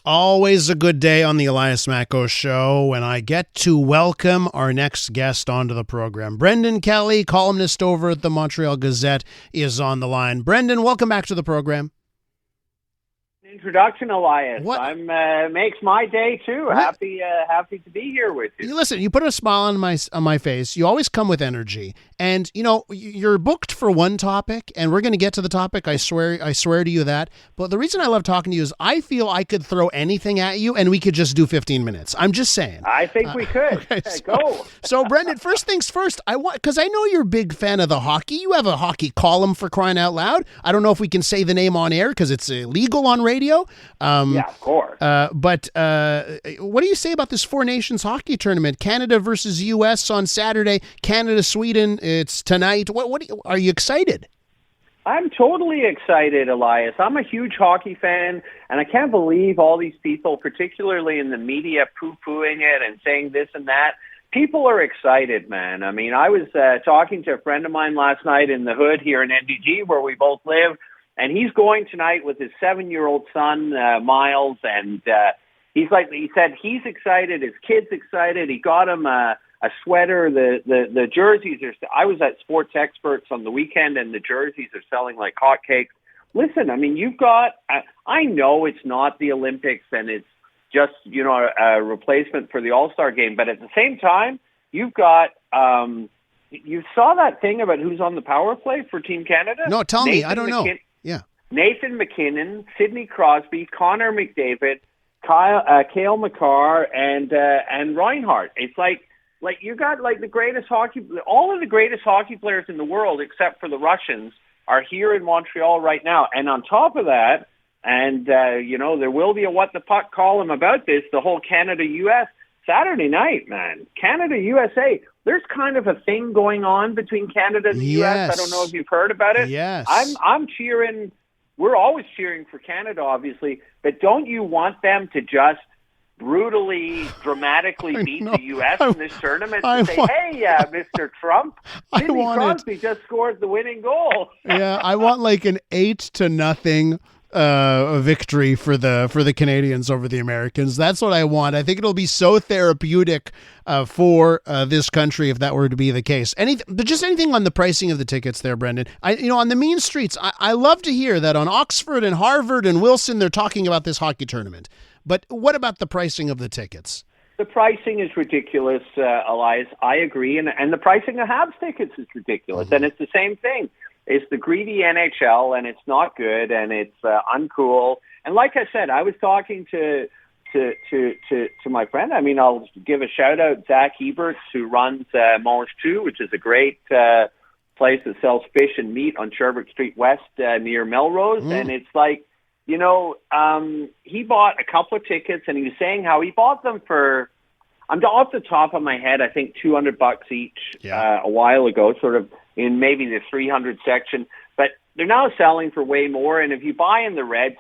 Always a good day on the Elias Macko Show when I get to welcome our next guest onto the program. Brendan Kelly, columnist over at the Montreal Gazette, is on the line. Brendan, welcome back to the program. Introduction, Elias. What? Makes my day too. What? Happy to be here with you. Listen, you put a smile on my face. You always come with energy, and you're booked for one topic, and we're going to get to the topic. I swear to you that. But the reason I love talking to you is I feel I could throw anything at you, and we could just do 15 minutes. I'm just saying. I think we could. Okay, go. So, Brendan, first things first. Because I know you're a big fan of the hockey. You have a hockey column, for crying out loud. I don't know if we can say the name on air because it's illegal on radio. Yeah, of course. But what do you say about this Four Nations hockey tournament? Canada versus U.S. on Saturday. Canada, Sweden. It's tonight. Are you excited? I'm totally excited, Elias. I'm a huge hockey fan, and I can't believe all these people, particularly in the media, poo-pooing it and saying this and that. People are excited, man. I mean, I was talking to a friend of mine last night in the hood here in NDG, where we both live, and he's going tonight with his 7-year-old son, Miles, and he said he's excited, his kid's excited. He got him a sweater. The jerseys are. I was at Sports Experts on the weekend, and the jerseys are selling like hotcakes. Listen, I mean, you've got. I know it's not the Olympics, and it's just a replacement for the All-Star game, but at the same time, you've got. You saw that thing about who's on the power play for Team Canada? No, tell me. I don't know. Yeah. Nathan McKinnon, Sidney Crosby, Connor McDavid, Cale Makar, and Reinhardt. It's like you got like the greatest all of the greatest hockey players in the world, except for the Russians, are here in Montreal right now. And on top of that, and there will be a What the Puck column about this, the whole Canada-US Saturday night, man. Canada-USA. There's kind of a thing going on between Canada and the U.S. I don't know if you've heard about it. Yes. I'm cheering. We're always cheering for Canada, obviously, but don't you want them to just brutally, dramatically beat the U.S. in this tournament and say, hey, Mr. Trump, Sidney Crosby just scored the winning goal. Yeah, I want like an 8-0 victory for the Canadians over the Americans. That's what I want. I think it'll be so therapeutic for this country if that were to be the case. But just anything on the pricing of the tickets there, Brendan. On the mean streets, I love to hear that on Oxford and Harvard and Wilson, they're talking about this hockey tournament. But what about the pricing of the tickets? The pricing is ridiculous, Elias. I agree. And the pricing of Habs tickets is ridiculous. Mm-hmm. And it's the same thing. It's the greedy NHL, and it's not good, and it's uncool. And like I said, I was talking to my friend. I mean, I'll give a shout out Zach Eberts, who runs Mange 2, which is a great place that sells fish and meat on Sherbrooke Street West near Melrose. Mm. And it's like, he bought a couple of tickets, and he was saying how he bought them for, I'm off the top of my head, I think $200 each a while ago, sort of in maybe the 300 section. But they're now selling for way more. And if you buy in the Reds,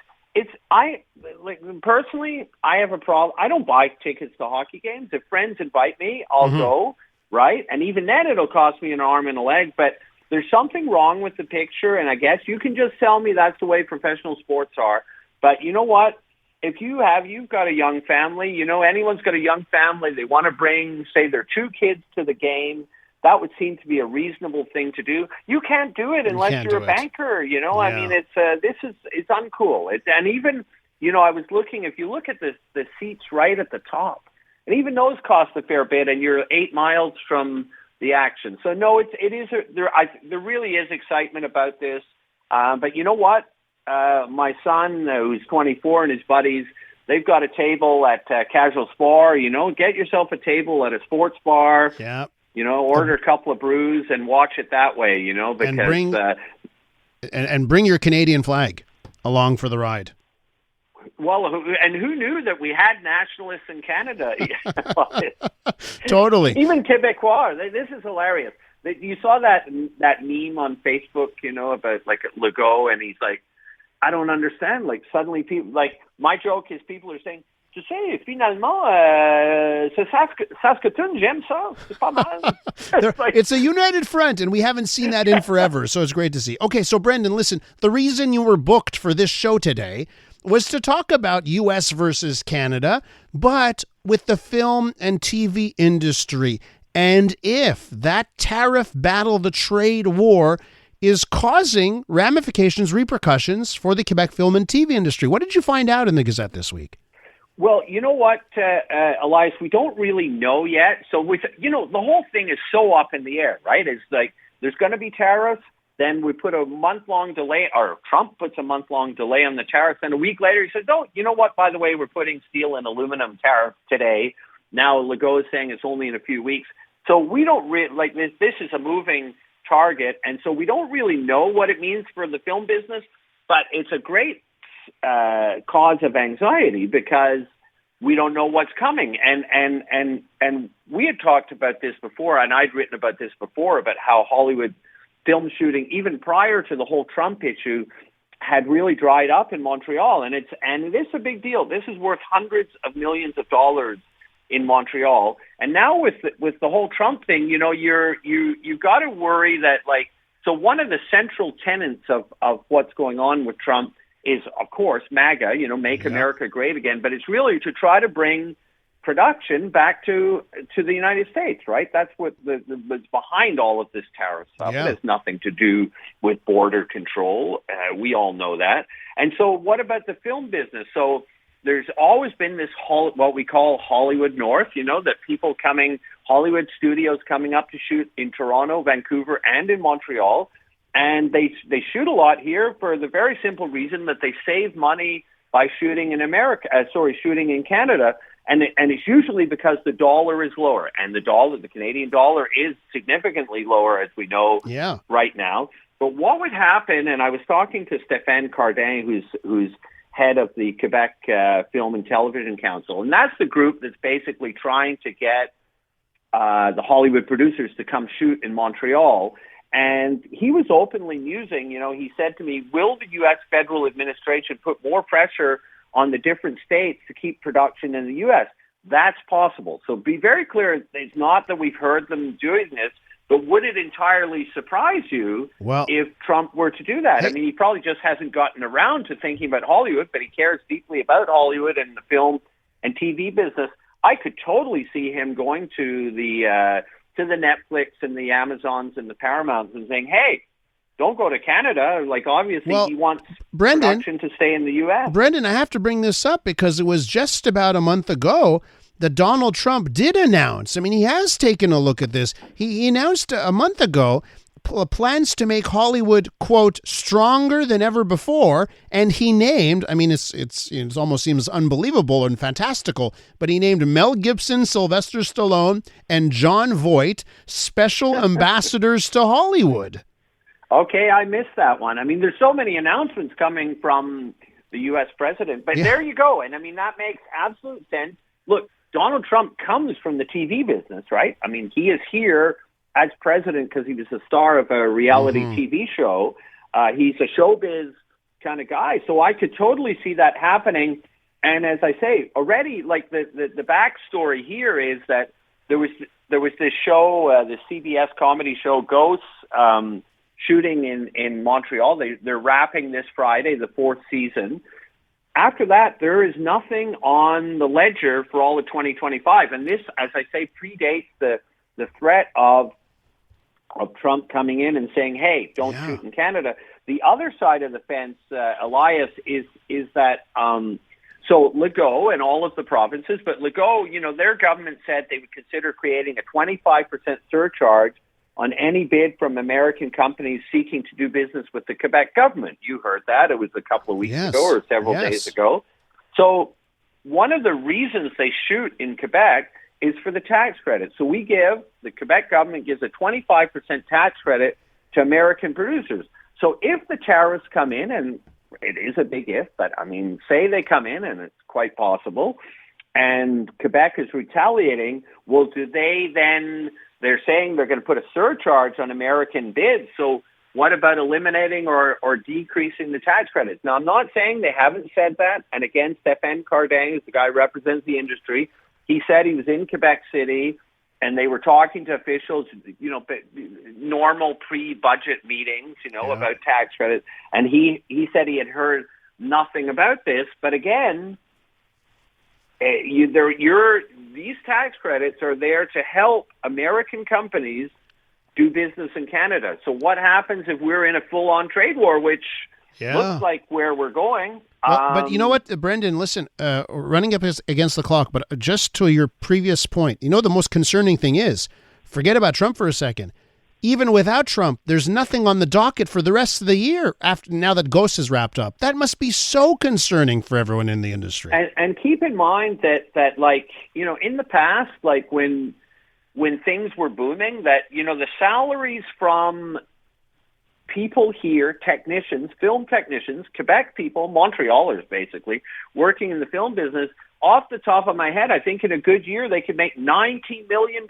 personally, I have a problem. I don't buy tickets to hockey games. If friends invite me, I'll go, right? And even then, it'll cost me an arm and a leg. But there's something wrong with the picture, and I guess you can just tell me that's the way professional sports are. But you know what? If you've got a young family, anyone's got a young family, they want to bring, say, their 2 kids to the game, that would seem to be a reasonable thing to do. You can't do it unless you're a banker, Yeah. I mean, it's uncool. And even, I was looking, if you look at the seats right at the top, and even those cost a fair bit, and you're 8 miles from the action. So no, there really is excitement about this. But you know what? My son, who's 24, and his buddies, they've got a table at Casual Spar. Get yourself a table at a sports bar. Yeah. Order a couple of brews and watch it that way. Because and bring your Canadian flag along for the ride. Well, and who knew that we had nationalists in Canada? Totally. Even Quebecois. This is hilarious. You saw that meme on Facebook, about like Legault, and he's like, I don't understand. Like suddenly people, like my joke is people are saying, tu sais, finalement, c'est Saskatoon, j'aime ça. C'est pas mal. It's a united front, and we haven't seen that in forever, so it's great to see. Okay, so Brendan, listen, the reason you were booked for this show today was to talk about U.S. versus Canada, but with the film and TV industry. And if that tariff battle, the trade war, is causing ramifications, repercussions for the Quebec film and TV industry. What did you find out in the Gazette this week? Well, you know what, Elias, we don't really know yet. So, the whole thing is so up in the air, right? It's like there's going to be tariffs. Then we put a month-long delay, or Trump puts a month-long delay on the tariffs. And a week later, he says, oh, you know what, by the way, we're putting steel and aluminum tariff today. Now Legault is saying it's only in a few weeks. So we don't really, this is a moving target. And so we don't really know what it means for the film business, but it's a great cause of anxiety because we don't know what's coming. And we had talked about this before, and I'd written about this before, about how Hollywood film shooting, even prior to the whole Trump issue, had really dried up in Montreal. And it is a big deal. This is worth hundreds of millions of dollars in Montreal. And now with the whole Trump thing, you've got to worry that, so one of the central tenets of what's going on with Trump is, of course, MAGA, make America great again, but it's really to try to bring production back to the United States, right? That's what's behind all of this tariff stuff. Yeah. It has nothing to do with border control. We all know that. And so what about the film business? So there's always been this what we call Hollywood North, that Hollywood studios coming up to shoot in Toronto, Vancouver, and in Montreal. And they shoot a lot here for the very simple reason that they save money by shooting in Canada. And it's usually because the dollar is lower, and the Canadian dollar is significantly lower, as we know right now. But what would happen, and I was talking to Stéphane Cardin, who's head of the Quebec Film and Television Council, and that's the group that's basically trying to get the Hollywood producers to come shoot in Montreal. And he was openly musing, he said to me, will the U.S. federal administration put more pressure on the different states to keep production in the U.S.? That's possible. So be very clear, it's not that we've heard them doing this, but would it entirely surprise you if Trump were to do that? I mean, he probably just hasn't gotten around to thinking about Hollywood, but he cares deeply about Hollywood and the film and TV business. I could totally see him going to the Netflix and the Amazons and the Paramounts and saying, hey, don't go to Canada. Obviously, he wants production to stay in the U.S. Brendan, I have to bring this up because it was just about a month ago that Donald Trump did announce. I mean, he has taken a look at this. He announced a month ago plans to make Hollywood, quote, stronger than ever before. And he named, I mean, it almost seems unbelievable and fantastical, but he named Mel Gibson, Sylvester Stallone, and Jon Voight special ambassadors to Hollywood. Okay, I missed that one. I mean, there's so many announcements coming from the U.S. president, but there you go. And I mean, that makes absolute sense. Look, Donald Trump comes from the TV business, right? I mean, he is here as president because he was a star of a reality TV show. He's a showbiz kind of guy. So I could totally see that happening. And as I say, already, the backstory here is that there was this show, the CBS comedy show Ghosts, shooting in Montreal. They're wrapping this Friday, the 4th season. After that, there is nothing on the ledger for all of 2025. And this, as I say, predates the threat of Trump coming in and saying, hey, don't shoot in Canada. The other side of the fence, Elias, is that so Legault and all of the provinces, but Legault, their government said they would consider creating a 25% surcharge on any bid from American companies seeking to do business with the Quebec government. You heard that. It was a couple of weeks ago or several days ago. So one of the reasons they shoot in Quebec is for the tax credit. So the Quebec government gives a 25% tax credit to American producers. So if the tariffs come in, and it is a big if, but I mean, say they come in, and it's quite possible, and Quebec is retaliating, well, do they then... They're saying they're going to put a surcharge on American bids. So what about eliminating or decreasing the tax credits? Now, I'm not saying they haven't said that. And again, Stéphane Cardin, who's the guy who represents the industry, he said he was in Quebec City and they were talking to officials, normal pre-budget meetings, about tax credits. And he said he had heard nothing about this. But again, these tax credits are there to help American companies do business in Canada. So what happens if we're in a full-on trade war, which looks like where we're going? Well, but you know what, Brendan, listen, running up against the clock, but just to your previous point, the most concerning thing is, forget about Trump for a second. Even without Trump, there's nothing on the docket for the rest of the year now that Ghost is wrapped up. That must be so concerning for everyone in the industry. And keep in mind that like, in the past, like when things were booming, that, the salaries from people here, technicians, film technicians, Quebec people, Montrealers basically, working in the film business, off the top of my head, I think in a good year they could make $90 million.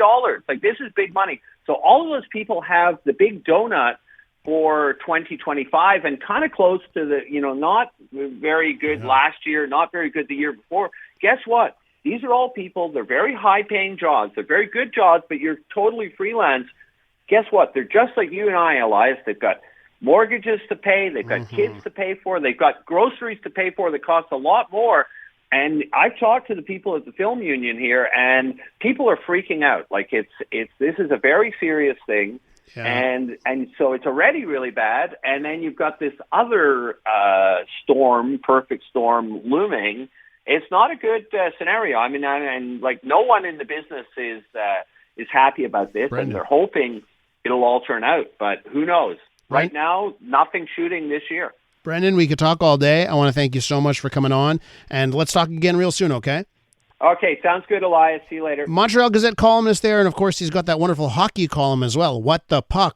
Like, this is big money. So all of those people have the big donut for 2025 and kind of close to the, not very good last year, not very good the year before. Guess what? These are all people, they're very high-paying jobs. They're very good jobs, but you're totally freelance. Guess what? They're just like you and I, Elias. They've got mortgages to pay. They've got kids to pay for. They've got groceries to pay for that cost a lot more. And I've talked to the people at the film union here, and people are freaking out. Like, this is a very serious thing. Yeah. And so it's already really bad. And then you've got this other perfect storm looming. It's not a good scenario. I mean, and like, no one in the business is happy about this, Brendan. And they're hoping it'll all turn out, but who knows? Right now, nothing shooting this year. Brendan, we could talk all day. I want to thank you so much for coming on, and let's talk again real soon, okay? Okay, sounds good, Elias. See you later. Montreal Gazette columnist there, and of course, he's got that wonderful hockey column as well. What the Puck